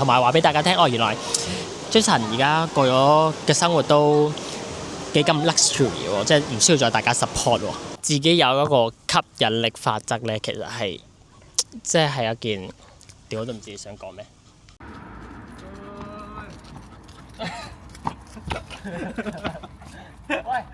同埋話俾大家聽，原來 Jason 而家過咗嘅生活都幾咁 luxury 喎，即係唔需要再大家 support 喎。自己有一個吸引力法則咧，其實係即係一件，我都唔知想講咩。喂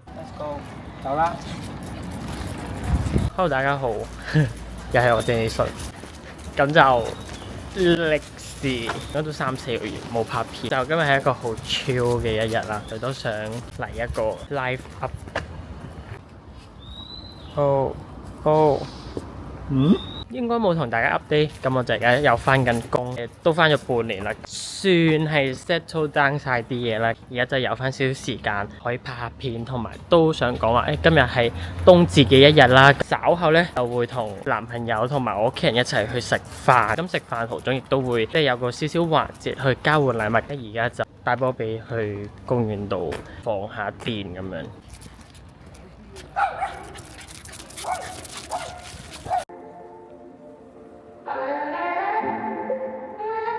！Let's go， 走啦 ！Hello， 大家好，又係我鄭義順。咁就歷時都3-4個月冇拍片，就今日係一個好 chill 嘅一日啦，就都想嚟一個 live up。應該冇同大家 update，咁我就而家又翻緊工，都翻咗半年啦，算係 settle down 晒啲嘢啦。而家就有翻少少時間可以拍下片，同埋都想講話，今日係冬至嘅一日啦。稍後呢就會同男朋友同埋我屋企人一齊去食飯，咁食飯途中亦都會即係有個少少環節去交換禮物。而家就帶波比去公園度放下電咁樣。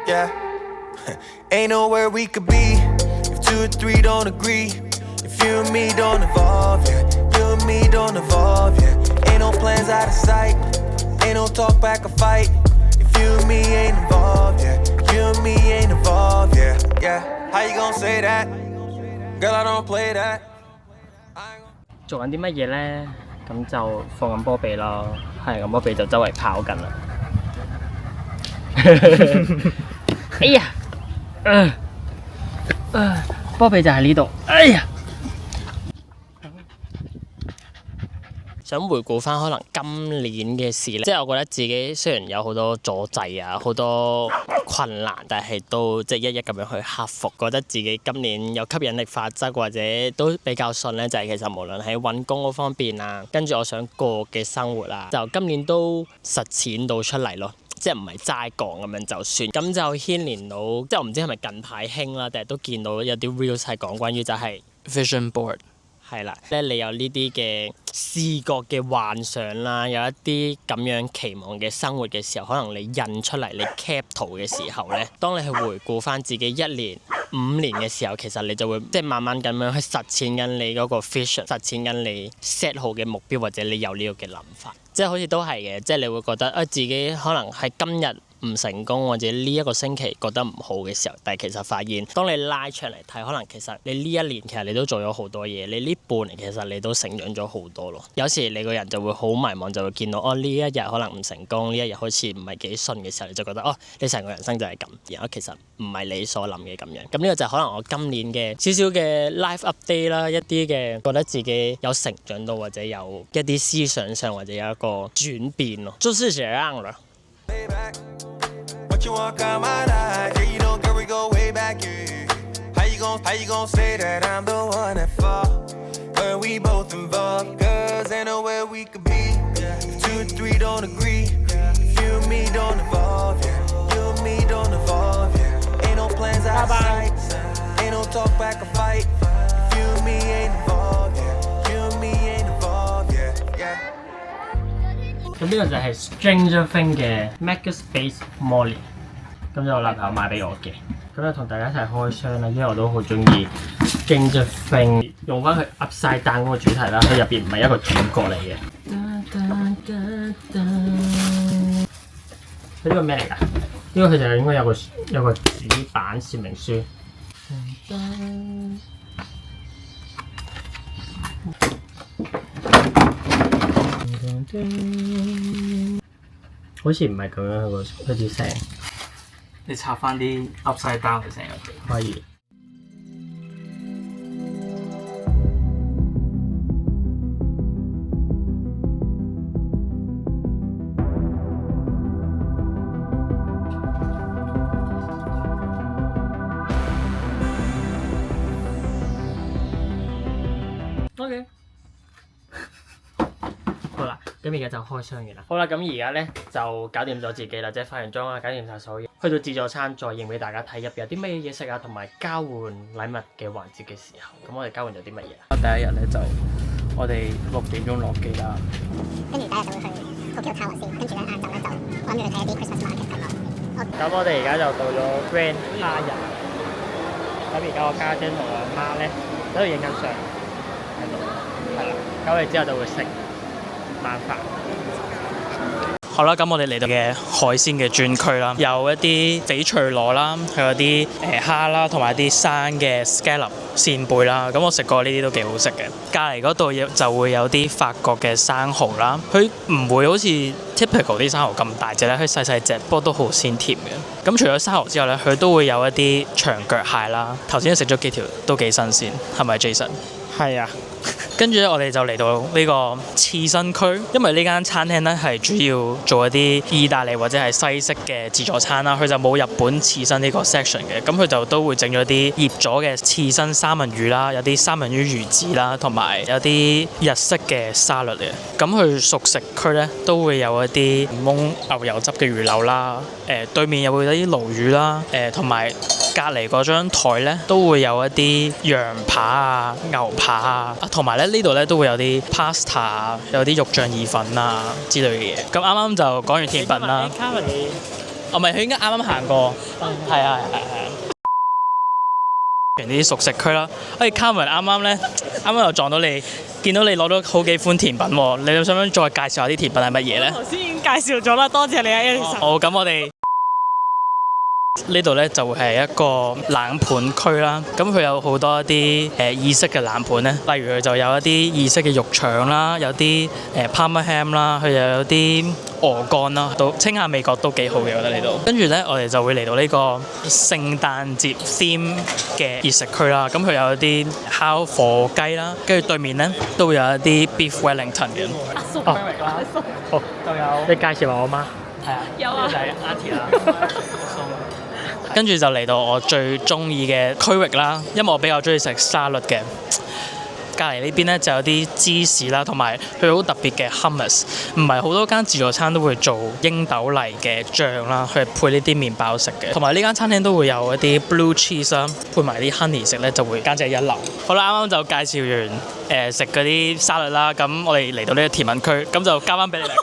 Yeah, ain't nowhere we could be if 2 or 3 don't agree. If you and me don't evolve, yeah, you and me don't evolve, yeah. Ain't no plans out of sight, ain't no talk back or fight. If you and me ain't involved, yeah, you and me ain't involved, yeah, yeah. How you gonna say that? Girl, I don't play that. 做緊啲乜嘢呢？咁就放緊波比咯，係咁波比就周圍跑緊啦。哎呀，波比就喺呢度。哎呀，想回顧翻可能今年嘅事咧，即係我覺得自己雖然有好多阻滯啊，好多困難，但係都即係一一咁樣去克服。覺得自己今年有吸引力法則或者都比較順咧，就係其實無論喺揾工嗰方面啊，跟住我想過嘅生活啊，就今年都實踐到出嚟咯。即係唔係齋講咁樣就算，咁就牽連到，即係我唔知係咪近排興啦，定係都見到有啲 reels 係講關於就係 vision board， 係啦，咧你有呢啲嘅視覺嘅幻想啦，有一啲咁樣期望嘅生活嘅時候，可能你印出嚟，你 cap 圖嘅時候咧，當你去回顧翻自己1年、5年嘅時候，其實你就會即係慢慢咁樣去實踐緊你嗰個 vision， 實踐緊你 set 好嘅目標，或者你有呢個嘅諗法。即係好似都係嘅，即係你會覺得自己可能係今日唔成功，或者呢一個星期覺得唔好嘅時候，但係其實發現當你拉長嚟睇，可能其實你呢一年其實你都做咗好多嘢，你呢半年其實你都成長咗好多咯。有時你個人就會好迷茫，就會見到呢一日可能唔成功，呢一日好似唔係幾順嘅時候，你就覺得你成個人生就係咁，然後其實唔係你所諗嘅咁樣。咁呢個就係可能我今年嘅少少嘅 life update 啦，一啲嘅覺得自己有成長到，或者有一啲思想上或者有一個轉變咯，就是這樣啦。You walk out my life, yeah, you know, girl, we go way back, yeah. How you gon' say that I'm the one at fault when we both involved? Cause ain't nowhere we could be if 2 or 3 don't agree. If you and me don't evolve, yeah, you and me don't evolve, yeah. Ain't no plans out of sight, ain't no talk back or fight. If you and me ain't involved, yeah, you and me ain't involved, yeah, yeah. 咁呢個就係 Stranger Things 嘅 Makerspace Molly。咁就我男朋友買俾我嘅，咁就同大家一齊開箱啦，因為我都好中意 Stranger Things， 用翻佢 Upside Down 嗰個主題啦，佢入邊唔係一個主角嚟嘅。佢呢個咩嚟㗎？呢個佢就應該有個紙板說明書。好似唔係咁樣個啲聲。你插翻啲 upside down 嘅聲入去。可以。OK。好啦，咁而家就開箱完啦。好啦，咁而家咧就搞掂咗自己啦，即係化完妝啊，搞掂晒所有嘢。去到自助餐再影俾大家睇入邊有啲咩嘢食啊，同埋交換禮物嘅環節嘅時候，咁我哋交換咗啲乜嘢啊？第一日咧就我哋6點鐘落機啦，跟住第一日就會去 Tokyo Tower 先，跟住咧晏晝咧就我諗住去睇一啲 Christmas market 咁咯。咁我哋而家就到咗 Grand Hyatt，咁而家我家姐同我阿媽咧喺度影緊相喺度，係啦，咁我哋之後就會食晚飯。好啦，咁我哋嚟到嘅海鮮嘅專區啦，有一啲翡翠螺啦，有啲蝦啦，同埋啲生嘅 scallop 扇貝啦。咁我食過呢啲都幾好食嘅。隔離嗰度就會有啲法國嘅生蠔啦，佢唔會好似 typical 啲生蠔咁大隻咧，佢細細隻，不過都好鮮甜嘅。咁除咗生蠔之外咧，佢都會有一啲長腳蟹啦。頭先食咗幾條都幾新鮮，係咪 Jason？係啊。跟住咧，我哋就嚟到呢個刺身區，因為呢間餐廳咧係主要做一啲意大利或者係西式嘅自助餐啦，佢就冇日本刺身呢個 section 嘅，咁佢就都會整咗啲醃咗嘅刺身三文魚啦，有啲三文魚魚子啦，同埋有啲日式嘅沙律嘅。咁佢熟食區咧都會有一啲檸檬牛油汁嘅魚柳啦，對面又會有啲鱸魚啦，同埋隔離嗰張台咧都會有一啲羊扒啊、牛扒啊，同埋咧呢度咧都會有啲 pasta 啊，有啲肉醬意粉啊之類嘅嘢。咁啱啱就講完甜品啦。哦，唔係，佢應該啱啱行過。係啊。完啲熟食區啦。Carmen 啱啱又撞到你，見到你攞咗好幾款甜品喎。你想唔想再介紹下啲甜品係乜嘢咧？頭先已經介紹咗啦，多謝你啊 Elisa。好，咁我哋呢度咧就係一個冷盤區啦，咁佢有好多一啲意式嘅冷盤咧，例如佢就有一啲意式嘅肉腸啦，有啲Parma ham 啦，佢又有啲鵝肝啦，到清下味覺都幾好嘅，我覺得呢度。跟住咧，我哋就會嚟到呢個聖誕節 theme 嘅熱食區啦，咁佢有一啲烤火雞啦，跟住對面咧都會有一啲 beef Wellington 嘅。阿叔好，就有你介紹下我媽。係啊，有啊，就係 Auntie 啦。跟住就嚟到我最中意嘅區域啦，因為我比較中意食沙律嘅。隔離呢邊咧就有啲芝士啦，同埋佢好特別嘅 hummus，唔係好多間自助餐都會做鷹豆泥嘅醬啦，佢係配呢啲麵包食嘅。同埋呢間餐廳都會有一啲 blue cheese 啦，配埋啲 honey 食咧就會簡直一流。好啦，啱啱就介紹完食嗰啲沙律啦，咁我哋嚟到呢個甜品區，咁就交翻俾你啦。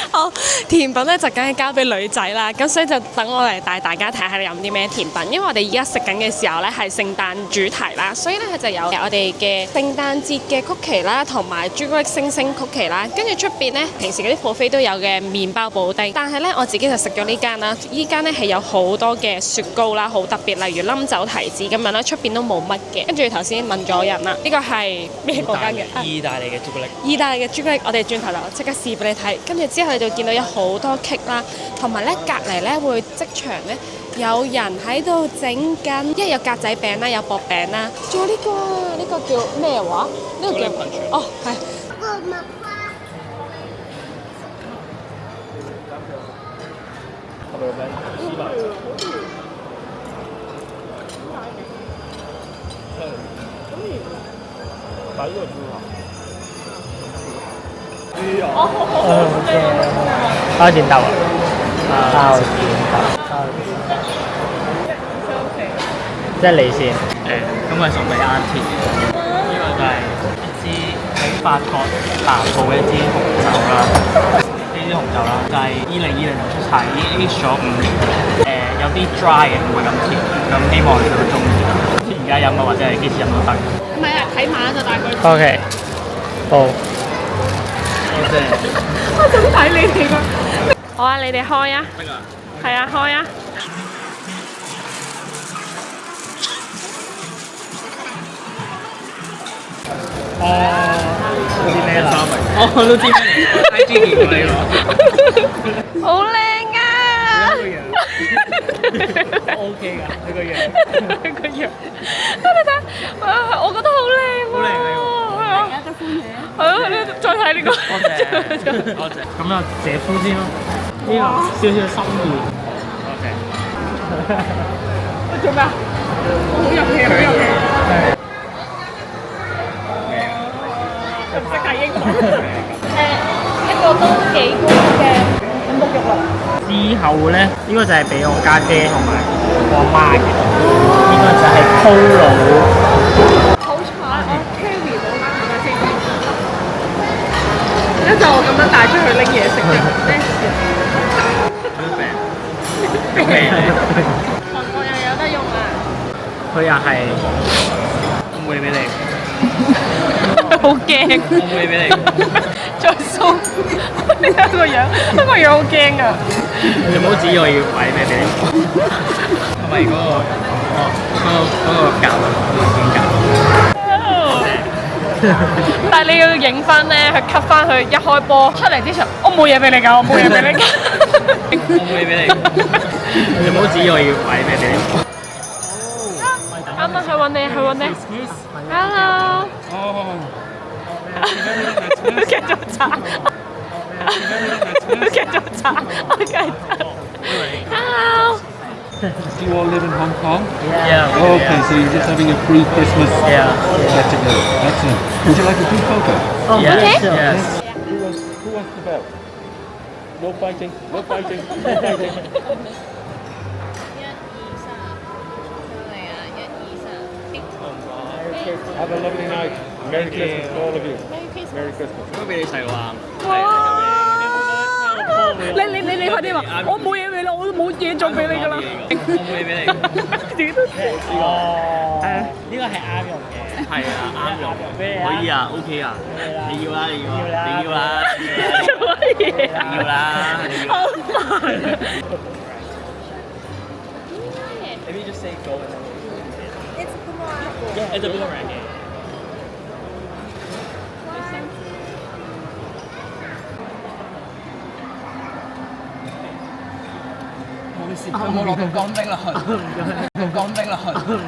好，甜品咧就梗係交俾女仔啦，咁所以就等我嚟帶大家睇下你飲啲咩甜品。因為我哋而家食緊嘅時候咧係聖誕主題啦，所以咧佢就有我哋嘅聖誕節嘅曲奇啦，同埋朱古力星星曲奇啦。跟住出邊咧平時嗰啲 buffet 都有嘅麵包布丁，但係咧我自己就食咗呢間啦。呢間咧係有好多嘅雪糕啦，好特別，例如冧酒提子咁樣啦，出邊都冇乜嘅。跟住頭先問咗人啦，呢個係咩嗰間嘅？意大利嘅朱古力。意大利嘅朱古力，我哋轉頭就即刻試俾你睇。跟住之後你就見到有好多 cake 啦，同埋咧隔離咧會即場咧有人喺度整緊，因為有格仔餅啦，有薄餅啦，仲有呢個叫咩話？呢個叫哦係。包剪豆啊！包剪豆，即係你先。咁係送俾 Auntie 嘅。呢個就係一支喺法國南部嘅一支紅酒啦。呢支紅酒啦，就係2020年出產，已經 age 咗5年。有啲 dry 嘅，唔會咁甜。咁希望你都中意。而家飲啊，或者係幾時飲都得。唔係啊，睇馬就大概。OK，好。我想睇你哋個。好啊，你哋開啊。得㗎。係啊，開啊。都知咩啦？我都知咩嚟，IG 見過你喎。好靚啊！OK 㗎，你個樣。佢個樣，你睇，我覺得好靚喎。好靚啊！係啊，大家都歡喜啊。係啊，你再睇呢個。多謝，多謝。咁啊，姐夫先咯，呢個少少心意。多謝。做咩啊？好入戲，好入戲。識睇英文。一個都幾高嘅沐浴露。之後咧，呢個就係俾我家姐同埋我媽嘅，呢個就係鋪路。好彩我 carry 到啦，係咪先？一陣我咁樣帶出去拎嘢食嘅咩事？韓國又有得用啊！佢又係唔會俾你。好驚！我會俾你。再掃，你睇個樣，個樣好驚啊！你唔好指我要擺咩俾你。同埋嗰個夾但係你要影翻咧，去 cut 翻佢一開波出嚟之前，我冇嘢俾你㗎，我冇嘢俾你㗎。我會俾你。你唔好指我要擺咩俾你。啱啱去揾你，去揾你。Hello。繼續查。繼續查。我繼續。Hello。You all live in Hong Kong? Yeah. Okay, so you're just having a pre-Christmas Yeah. get together. Excellent. Would you like a group photo? Oh, yes. Okay. Yes. Who wants the belt? No fighting. No fighting. No fighting. Have a lovely night. Merry Christmas to all of you. Merry Christmas. 都俾你齊話。你快啲話，我冇嘢俾你，我都冇嘢做俾你㗎啦。我會俾你。自己都呢個係啱用嘅。係啊，啱用。可以啊，OK 啊。你要啦，你要啦，你要啦。做乜嘢啊？要啦。好煩。Maybe just say go. It's a boomerang. Yeah, it's a boomerang. 有冇落到乾冰落去？落乾冰落去。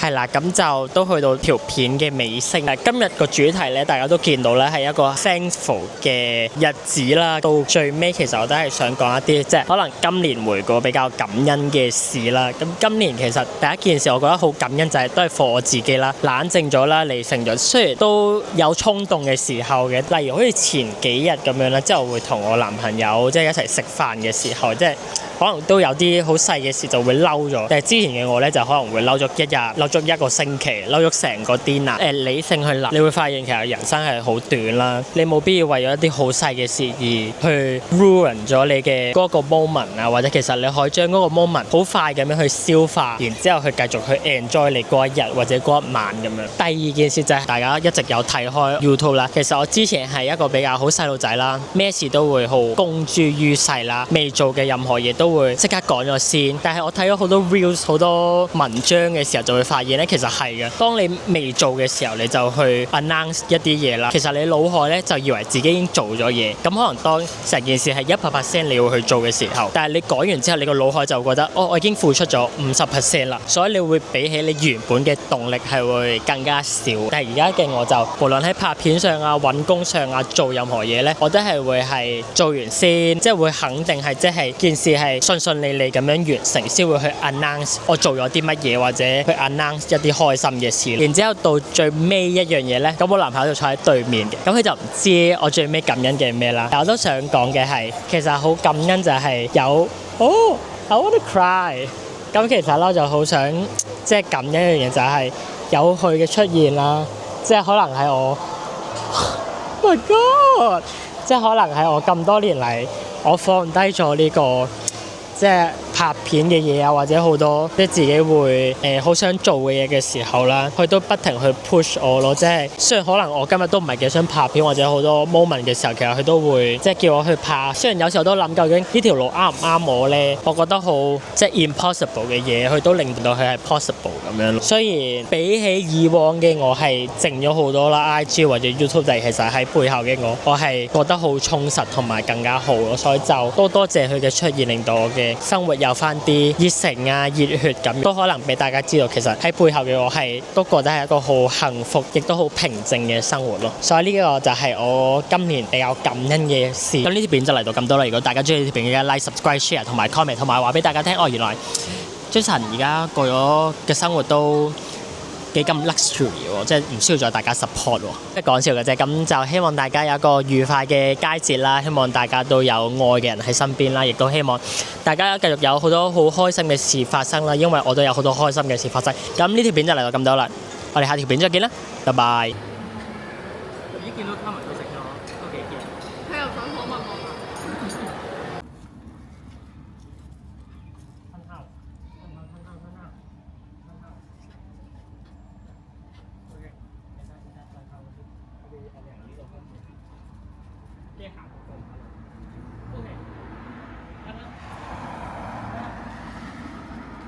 係啦，咁就都去到條片嘅尾聲啦。今日個主題咧，大家都見到咧，係一個 thankful 嘅日子啦。到最尾，其實我都係想講一啲，即係可能今年回顧比較感恩嘅事啦。咁今年其實第一件事，我覺得好感恩就係都係 for 我自己啦，冷靜咗啦，理性咗。雖然都有衝動嘅時候嘅，例如好似前幾日咁樣啦，即係我會同我男朋友即係一齊食飯嘅時候，即係可能都有啲好細嘅事就會嬲咗。但係之前嘅我咧就可能會嬲咗一日，嬲咗一個星期，嬲咗成個癲理性去諗，你會發現其實人生係好短啦，你冇必要為咗一啲好細嘅事而去 ruin 咗你嘅嗰個 moment 啊，或者其實你可以將嗰個 moment 好快咁樣去消化，然之後去繼續去 enjoy 你嗰一日或者嗰一晚咁樣。第二件事就係大家一直有睇開 YouTube 啦，其實我之前係一個比較好細路仔啦，咩事都會好公諸於世啦，未做嘅任何嘢都會即刻講咗先。但係我睇咗好多 reels 好多文章嘅時候就會發現咧，其實係嘅。當你未做嘅時候，你就去 announce 一啲嘢啦。其實你腦海咧就以為自己已經做咗嘢，咁可能當成件事係100%你要去做嘅時候，但係你講完之後，你個腦海就覺得我已經付出咗50%啦，所以你會比起你原本嘅動力係會更加少。但係而家嘅我就無論喺拍片上啊、揾工上啊、做任何嘢咧，我都係會係做完先，即係會肯定係即係件事係順利利咁樣完成，先會去 announce 我做咗啲乜嘢，或者去 announce 一啲開心嘅事。然之後到最尾一樣嘢咧，咁我男朋友就坐喺對面嘅，咁佢就唔知我最尾感恩嘅咩啦。但我都想講嘅係，其實好感恩就係有I want to cry。咁其實咧我就好想即係感恩一樣嘢，就係有佢嘅出現啦，即係可能係我，Oh my God！即係可能係我咁多年嚟，我放低咗呢個即係拍片嘅嘢啊，或者好多即係自己會好想做嘅嘢嘅時候啦，佢都不停去 push 我咯。即係雖然可能我今日都唔係幾想拍片或者好多 moment 嘅時候，其實佢都會即係叫我去拍。雖然有時候都諗究竟呢條路啱唔啱我呢，我覺得好即係 impossible 嘅嘢，佢都令到佢係 possible 咁樣咯。雖然比起以往嘅我係靜咗好多啦 ，IG 或者 YouTube 但其實喺背後嘅我係覺得好充實同埋更加好咯。所以就多謝佢嘅出現，令到我嘅生活有翻啲熱誠啊、熱血咁，都可能俾大家知道，其實喺背後嘅我係都覺得係一個好幸福，亦都好平靜嘅生活咯。所以呢個就係我今年比較感恩嘅事。咁呢條片就嚟到咁多啦。如果大家中意呢條片，記得 like、subscribe、share 同埋 comment， 同埋話俾大家聽，原來 Jason 而家過咗嘅生活都幾咁 luxury 喎，即係唔需要再大家 support 喎，即係講笑嘅啫。咁就希望大家有一個愉快嘅佳節啦，希望大家都有愛嘅人喺身邊啦，亦都希望大家繼續有好多好開心嘅事發生啦，因為我都有好多開心嘅事發生。咁呢條片就嚟到咁多啦，我哋下條片再見啦，拜拜。已經見到他們都食咗，都幾熱。佢又想訪問我。呢行